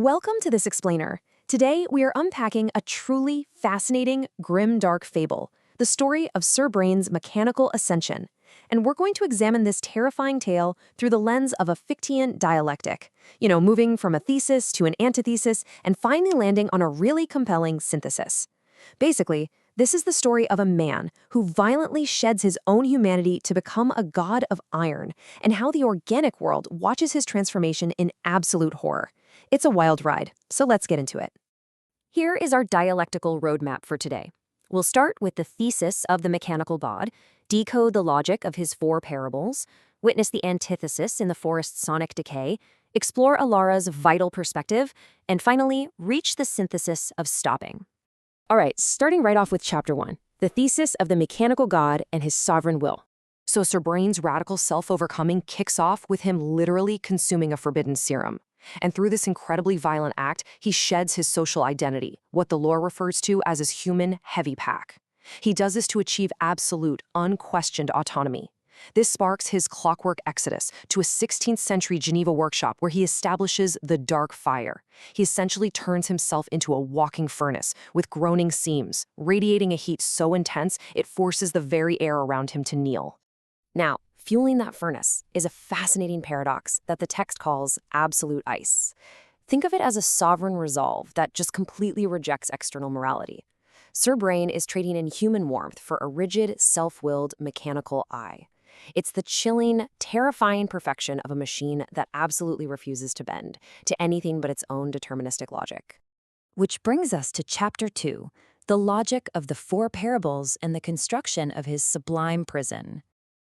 Welcome to This Explainer. Today, we are unpacking a truly fascinating, grim-dark fable, the story of Sir Brain's mechanical ascension. And we're going to examine this terrifying tale through the lens of a Fichtean dialectic, moving from a thesis to an antithesis and finally landing on a really compelling synthesis. Basically, this is the story of a man who violently sheds his own humanity to become a god of iron, and how the organic world watches his transformation in absolute horror. It's a wild ride, so let's get into it. Here is our dialectical roadmap for today. We'll start with the thesis of the mechanical god, decode the logic of his four parables, witness the antithesis in the forest's sonic decay, explore Alara's vital perspective, and finally, reach the synthesis of stopping. All right, starting right off with Chapter 1, the thesis of the mechanical god and his sovereign will. So Sir Brain's radical self-overcoming kicks off with him literally consuming a forbidden serum. And through this incredibly violent act, he sheds his social identity, what the lore refers to as his human heavy pack. He does this to achieve absolute, unquestioned autonomy. This sparks his clockwork exodus to a 16th century Geneva workshop where he establishes the dark fire. He essentially turns himself into a walking furnace with groaning seams, radiating a heat so intense it forces the very air around him to kneel. Now, fueling that furnace is a fascinating paradox that the text calls absolute ice. Think of it as a sovereign resolve that just completely rejects external morality. Sir Brain is trading in human warmth for a rigid, self-willed, mechanical eye. It's the chilling, terrifying perfection of a machine that absolutely refuses to bend to anything but its own deterministic logic. Which brings us to Chapter 2, the logic of the four parables and the construction of his sublime prison.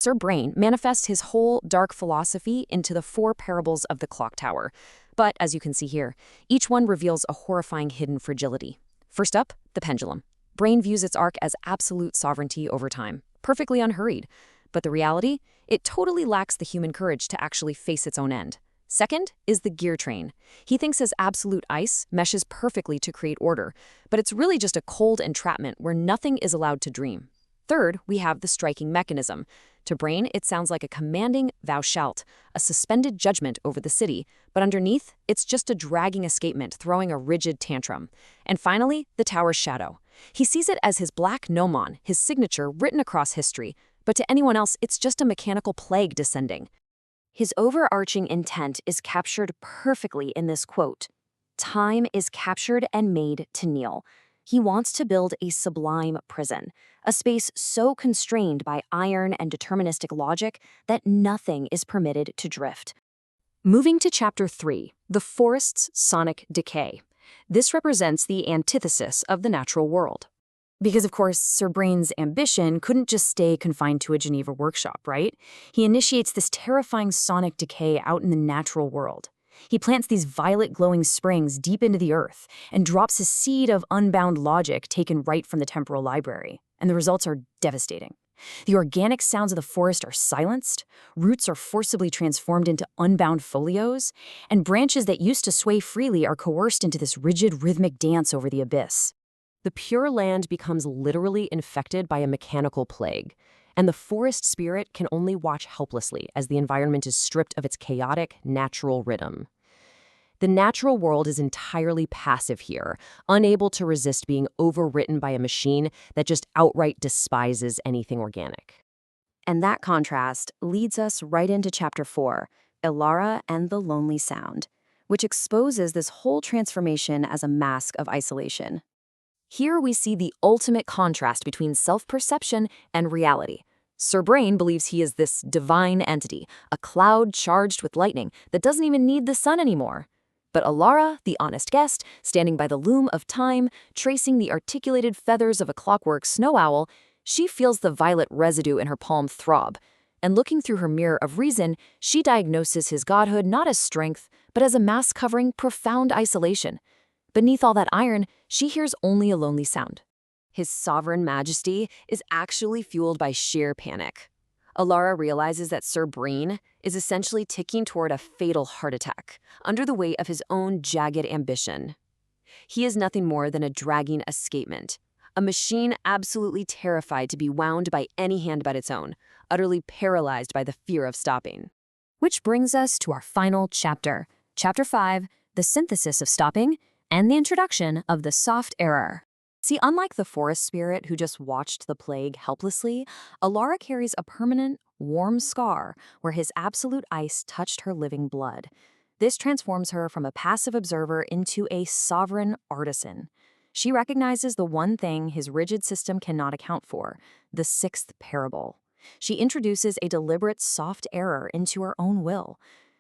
Sir Brain manifests his whole dark philosophy into the four parables of the clock tower. But, as you can see here, each one reveals a horrifying hidden fragility. First up, the pendulum. Brain views its arc as absolute sovereignty over time, perfectly unhurried. But the reality? It totally lacks the human courage to actually face its own end. Second is the gear train. He thinks his absolute ice meshes perfectly to create order, but it's really just a cold entrapment where nothing is allowed to dream. Third, we have the striking mechanism. To Brain, it sounds like a commanding "thou shalt," a suspended judgment over the city, but underneath, it's just a dragging escapement throwing a rigid tantrum. And finally, the tower's shadow. He sees it as his black gnomon, his signature written across history, but to anyone else, it's just a mechanical plague descending. His overarching intent is captured perfectly in this quote. Time is captured and made to kneel. He wants to build a sublime prison, a space so constrained by iron and deterministic logic that nothing is permitted to drift. Moving to Chapter 3, the forest's sonic decay. This represents the antithesis of the natural world. Because, of course, Sir Brain's ambition couldn't just stay confined to a Geneva workshop, right? He initiates this terrifying sonic decay out in the natural world. He plants these violet glowing springs deep into the earth and drops a seed of unbound logic taken right from the temporal library. And the results are devastating. The organic sounds of the forest are silenced, roots are forcibly transformed into unbound folios, and branches that used to sway freely are coerced into this rigid rhythmic dance over the abyss. The pure land becomes literally infected by a mechanical plague, and the forest spirit can only watch helplessly as the environment is stripped of its chaotic, natural rhythm. The natural world is entirely passive here, unable to resist being overwritten by a machine that just outright despises anything organic. And that contrast leads us right into Chapter 4, Alara and the Lonely Sound, which exposes this whole transformation as a mask of isolation. Here we see the ultimate contrast between self-perception and reality. Sir Brain believes he is this divine entity, a cloud charged with lightning that doesn't even need the sun anymore. But Alara, the honest guest, standing by the loom of time, tracing the articulated feathers of a clockwork snow owl, she feels the violet residue in her palm throb. And looking through her mirror of reason, she diagnoses his godhood not as strength, but as a mask covering profound isolation. Beneath all that iron, she hears only a lonely sound. His sovereign majesty is actually fueled by sheer panic. Alara realizes that Sir Brain is essentially ticking toward a fatal heart attack under the weight of his own jagged ambition. He is nothing more than a dragging escapement, a machine absolutely terrified to be wound by any hand but its own, utterly paralyzed by the fear of stopping. Which brings us to our final chapter, Chapter 5, the synthesis of stopping, and the introduction of the soft error. See, unlike the forest spirit who just watched the plague helplessly, Alara carries a permanent, warm scar where his absolute ice touched her living blood. This transforms her from a passive observer into a sovereign artisan. She recognizes the one thing his rigid system cannot account for, the sixth parable. She introduces a deliberate soft error into her own will.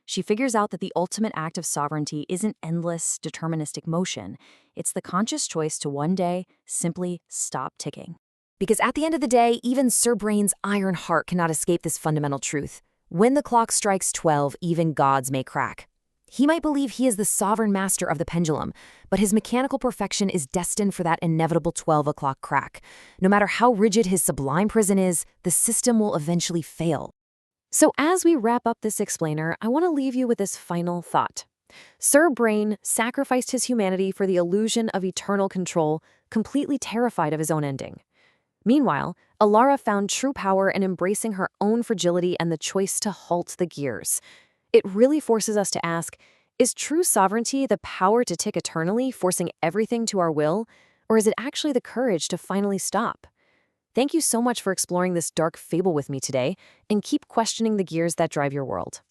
She figures out that the ultimate act of sovereignty isn't endless, deterministic motion. It's the conscious choice to one day simply stop ticking. Because at the end of the day, even Sir Brain's iron heart cannot escape this fundamental truth. When the clock strikes 12, even gods may crack. He might believe he is the sovereign master of the pendulum, but his mechanical perfection is destined for that inevitable 12 o'clock crack. No matter how rigid his sublime prison is, the system will eventually fail. So as we wrap up this explainer, I want to leave you with this final thought. Sir Brain sacrificed his humanity for the illusion of eternal control, completely terrified of his own ending. Meanwhile, Alara found true power in embracing her own fragility and the choice to halt the gears. It really forces us to ask, is true sovereignty the power to tick eternally, forcing everything to our will, or is it actually the courage to finally stop? Thank you so much for exploring this dark fable with me today, and keep questioning the gears that drive your world.